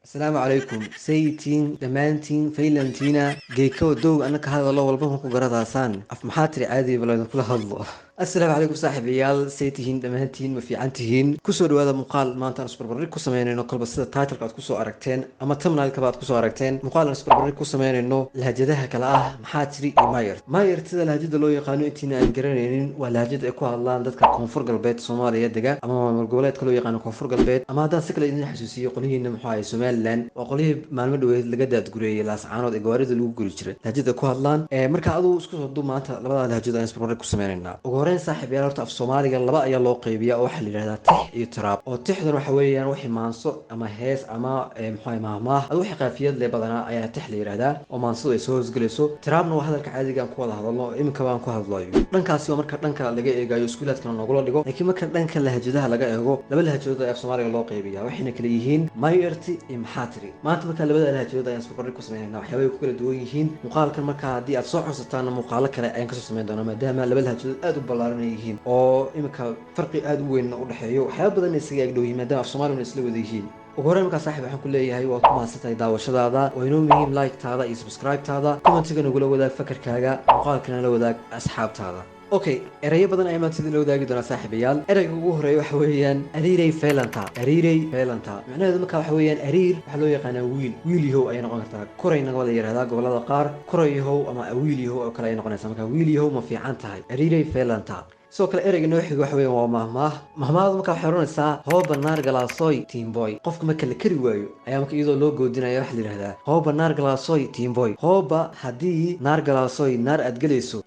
السلام عليكم سيتين دمانتين فيلانتينا جيكو دوغ أنك هذا الله والبهم كجرد عسان أف محاتري عادي بلا نقول الله السلام عليكم صاحب عيال سيتين دمانتين ما في عنتهين كسر هذا مقال ما أنت أسبر بريك كسمين إنه قلب السيد تايتل قد كسر أركتين أما تمنا الكبات كسر أركتين مقال أسبر بريك كسمين إنه لهجدها كلاه محاتري ماير تذا الهجد لو يقانو إتينا أنجرين والهجد إكو الله عندك كونفور قلبيت سوماليا دقة أما مرجولات كلو يقانو كونفور قلبيت أما هذا سكل إنه حسوسية قليه إنه محاي سومالان وقليه maalmo dhaweyd laga daadguriyay laascaanood ee gawaarida lagu guri jiray lahjada ku hadlaan marka aduu isku soo dub maanta labada lahjada aan isbarbar ku sameeynaa ugu horeyn saaxiib yaal horta af Soomaaliga laba ayaa loo qaybiyaa oo waxa la yiraahdaa tix iyo tiraab oo tixdan waxa weeyaan wixii maanso ama hees ama maxay maahmaah aduu wixii qaafiyad leh badanaa ayaa tix la yiraahdaa oo maansadu ay soo hosgalayso tiraabna waa hadalka caadiga aan ku wada hadalno iminka baan ku hadlayo dhankaasi waa marka dhanka laga eegayo iskuulaadkana noogula dhigo laakiin marka dhanka lahjadaha laga eego laba lahjada ee af Soomaaliga loo qaybiyaa waxayna kala yihiin maayarti iyo maxaatiri maanta marka labada lahjada ayaan isbarbar ku sameeynaa waxyaabo ku kala duwan yihiin muuqaalkan marka hadii aad soo codsataan muuqaalo kale ayaan ka soo sameyn doonaa maadaama laba lahjada aad u ballaaran yihiin oo imika farqi aad u weyn u dhaxeeyo waxyaabo badan isaga ag dhow yihiin maadaama af Soomaaliga isla wada yihiin ugu horreyn markaa saaxiib waxaan ku leeyahay waad ku mahadsantahay daawashadaada waa inoo muhiim like-taada iyo subscribe-taada commentiga nagula wadaag fakarkaaga muuqaalkana la wadaag asxaabtaada okay erayo badan ayaa maanta la wadaagi doonaa saaxiibayaal erayga ugu horeeya waxa weeyaan ariiray feelanta macnaheedu marka waxa weeyaan ariir waxa loo yaqaanaa wiil yahow ay noqon kartaa korayna wada yiraahdaa gobolada qaar koray yahow ama wiil yahow oo kale ay noqonaysaa marka wiil yahow ma fiican tahay ariiray feelanta sidoo kale erayga noo xiga waxa weeyaan waa mahmaahdu marka waxay oranaysaa hooba naar galaasoy teamboy qofka marka la kari waayo ayaa marka iyadoo loo goodinayo waxa la yiraahdaa hooba naar galaasoy teamboy hooba haddii naar galaasoy naar aad galayso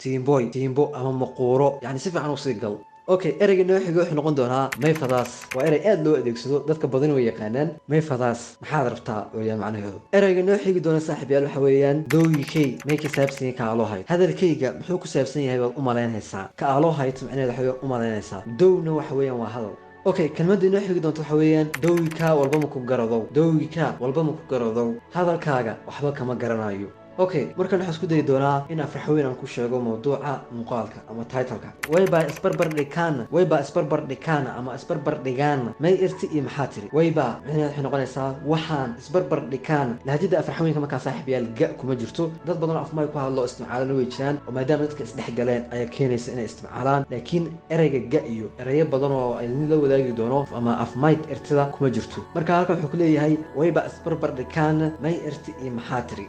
teambo ama maquuro yani si fiican u sii gal okay erayga noo xiga wuxuu noqon doonaa mayfadaas waa eray aad loo adeegsado dadka badan way yaqaanaan mayfadaas maxaad rabtaa weeyaan macnaheedu erayga noo xigi doona saaxiib yaal waxa weeyaan dooyikay may ka saabsan yahay ka alohayd hadalkayga muxuu ku saabsan yahay baad u malaynaysaa ka alohayd macnaheedu waxa weeyaan u malaynaysaa downa waxa weeyaan waa hadal okay kelmadda inoo xigi doonto waxa weeyaan dowika walba ma ku garadow hadalkaaga waxba kama garanayo okay markaan waxaan isku dayi doonaa in afraxweyn aan ku sheego mawduuca muuqaalka ama title-ka wayba isbarbar dhikaana ama isbarbar dhigaana may irti iyo maxaatiri wayba macnaheedu waxay noqonaysaa waxaan isbarbar dhikaana lahjada afraxweynka markaa saaxiib yaal ga kuma jirto dad badan oo afmay ku hadlo isticmaalana way jiraan oo maadaama dadka isdhexgaleen ayaa keenaysa inay isticmaalaan laakiin erayga ga iyo erayo badan oo ay la wadaagi doono ama afmayd irtida kuma jirto marka halkan wuxuu ku leeyahay wayba isbarbar dhikaana may irti iyo maxaatiri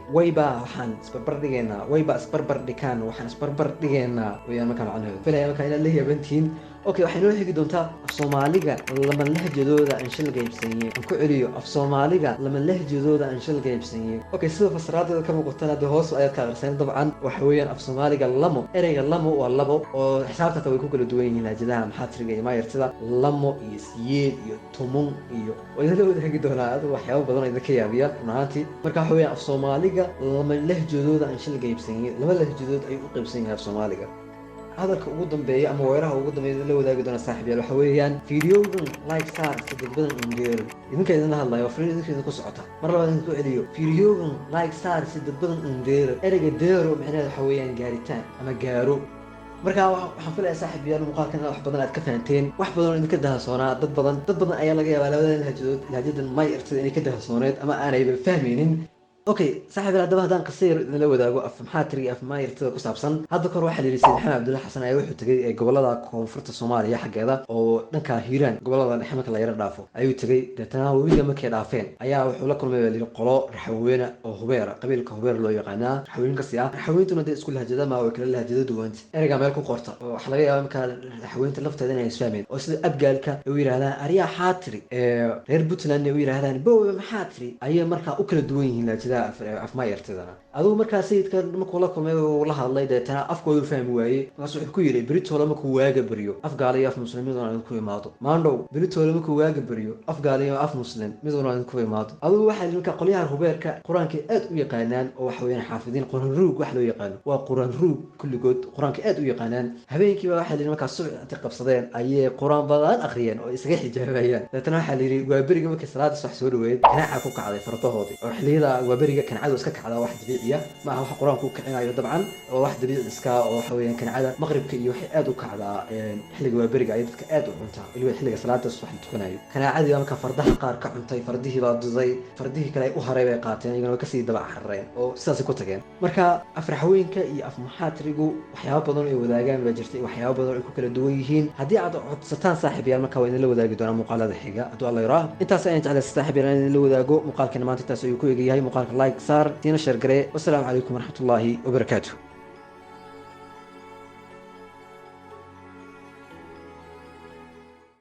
wayba isbarbar dhigaana waxaan isbarbar dhigaynaa weyaan markaa macnaheedu filaya markaa inaad la yaabantihiin okay waxay noo xigi doontaa af Soomaaliga lama lahjadooda aan shil gaybsanay aan ku celiyo af Soomaaliga lama lahjadooda aan shil gaybsanay okay sida fasaraadada ka muuqatana de hoos ayaad ka aqrisan dabcan waxa weeyaan af Soomaaliga lamo erayga lamo waa labo oo xisaabta way ku kala duwan yihiin lahjadaha maxaatiriga iyo maayartida lamo iyo siyeed iyo tumun iyo way la wadaagi doonaa waxyaabo badan oo idinka yaabiya runtii marka waxa weeyaan af Soomaaliga lama lahjadooda aan shil gaybsanay lama lahjadood ay u qaybsan yihiin af Soomaaliga hadalka ugu dambeeya ama weeraha ugu dambeeya la wadaagi doona saaxiib yaal waxa weeyaan fiidiyogan like saar si dad badan u geero idinka idin hadlayo fariin idinka ku socota mar labaad idin ku celiyo fiidiyogan like saar si dad badan u geero erayga deero macnaheedu waxa weeyaan gaaritaan ama gaaro marka waxaan filayaa saaxiib yaal muuqaalkan wax badan aad ka fahanteen wax badan oo idinka dahasoonaa dad badan ayaa laga yaabaa labada lahjadan may irtida inay ka dahasooneed ama aanayba fahmaynin okay saaxiib hadaba hadaan qasir la wadaago af maxaatiri af maayirtada ku saabsan hadda kor waxa la yiri Said Maxamed Abdullahi Xasan ayaa wuxuu tagay gobolada koonfurta Soomaaliya xageeda oo dhanka Hiiraan gobolada dhexe marka la yara dhaafo ayuu tagay dadana webiga markay dhaafeen ayaa wuxuu la kulmay qolo raxweena oo hubeera qabiilka hubeer loo yaqaanaa raxweenka siya raxweentuna de isku lahjada ma way kala lahjada duwan erayga meel ku qorta waxa laga yaabaa marka raxweenta lafteeda inay isfahmeen oo sida abgaalka ay yiraahdaan ariya xaatiri reer Puntland ay yiraahdaan boowe maxaatiri ayay marka u kala duwan yihiin lahjada af maayartidana aduu markaa sayidka markuu la kulmay uu la hadlay deetana afkoodu fahmi waayey markaas wuxuu ku yiri Britoola markuu waaga bariyo af gaaliyo af muslimiinna ku imaado maandhow Britoola markuu waaga bariyo af gaaliyo af muslim miduna ku imaado aduu waxa ninka qoliyaha hubeerka quraanka aad u yaqaanaan oo wax weeyaan xaafidiin quraan ruug wax loo yaqaan waa quraan ruug kulligood quraanka aad u yaqaanaan habeenkii waxa la markaa subax qabsadeen ayay quraan badan akhriyeen oo isaga xijaabayaan deetana waxa la yiri waa bariga markii salaada sax soo dhaweeyay ganaaxa ku kacday fardahoodii oo xiliyada waa beriga kancada iska kacdaa wax dabiiciya ma aha wax quraanku u kicinayo dabcan oo wax dabiici iska oo waxa weeyaan kancada maqribka iyo waxay aad u kacdaa xilliga waa beriga ay dadka aad u cuntaa ilaa xilliga salaada subax tukanayo kancadii marka fardaha qaar ka cuntay fardihii baa duday fardihii kale u haray bay qaateen iyagana way kasii daba xarreen oo sidaas ku tageen marka afraxweynka iyo afmaxaatrigu waxyaabo badan ay wadaagaan baa jirtay waxyaabo badan ay ku kala duwan yihiin haddii aad codsataan saaxiibayaal marka waa idin la wadaagi doonaa muuqaalada xiga hadduu alla yaraa intaas ayaan jeclay saaxiibayaal in la wadaago muuqaalkan maanta intaas ayuu ku eegayahay muuqaalka like saar tiina share garee wassalaamu calaykum waraxmatullaahi wabarakaatuh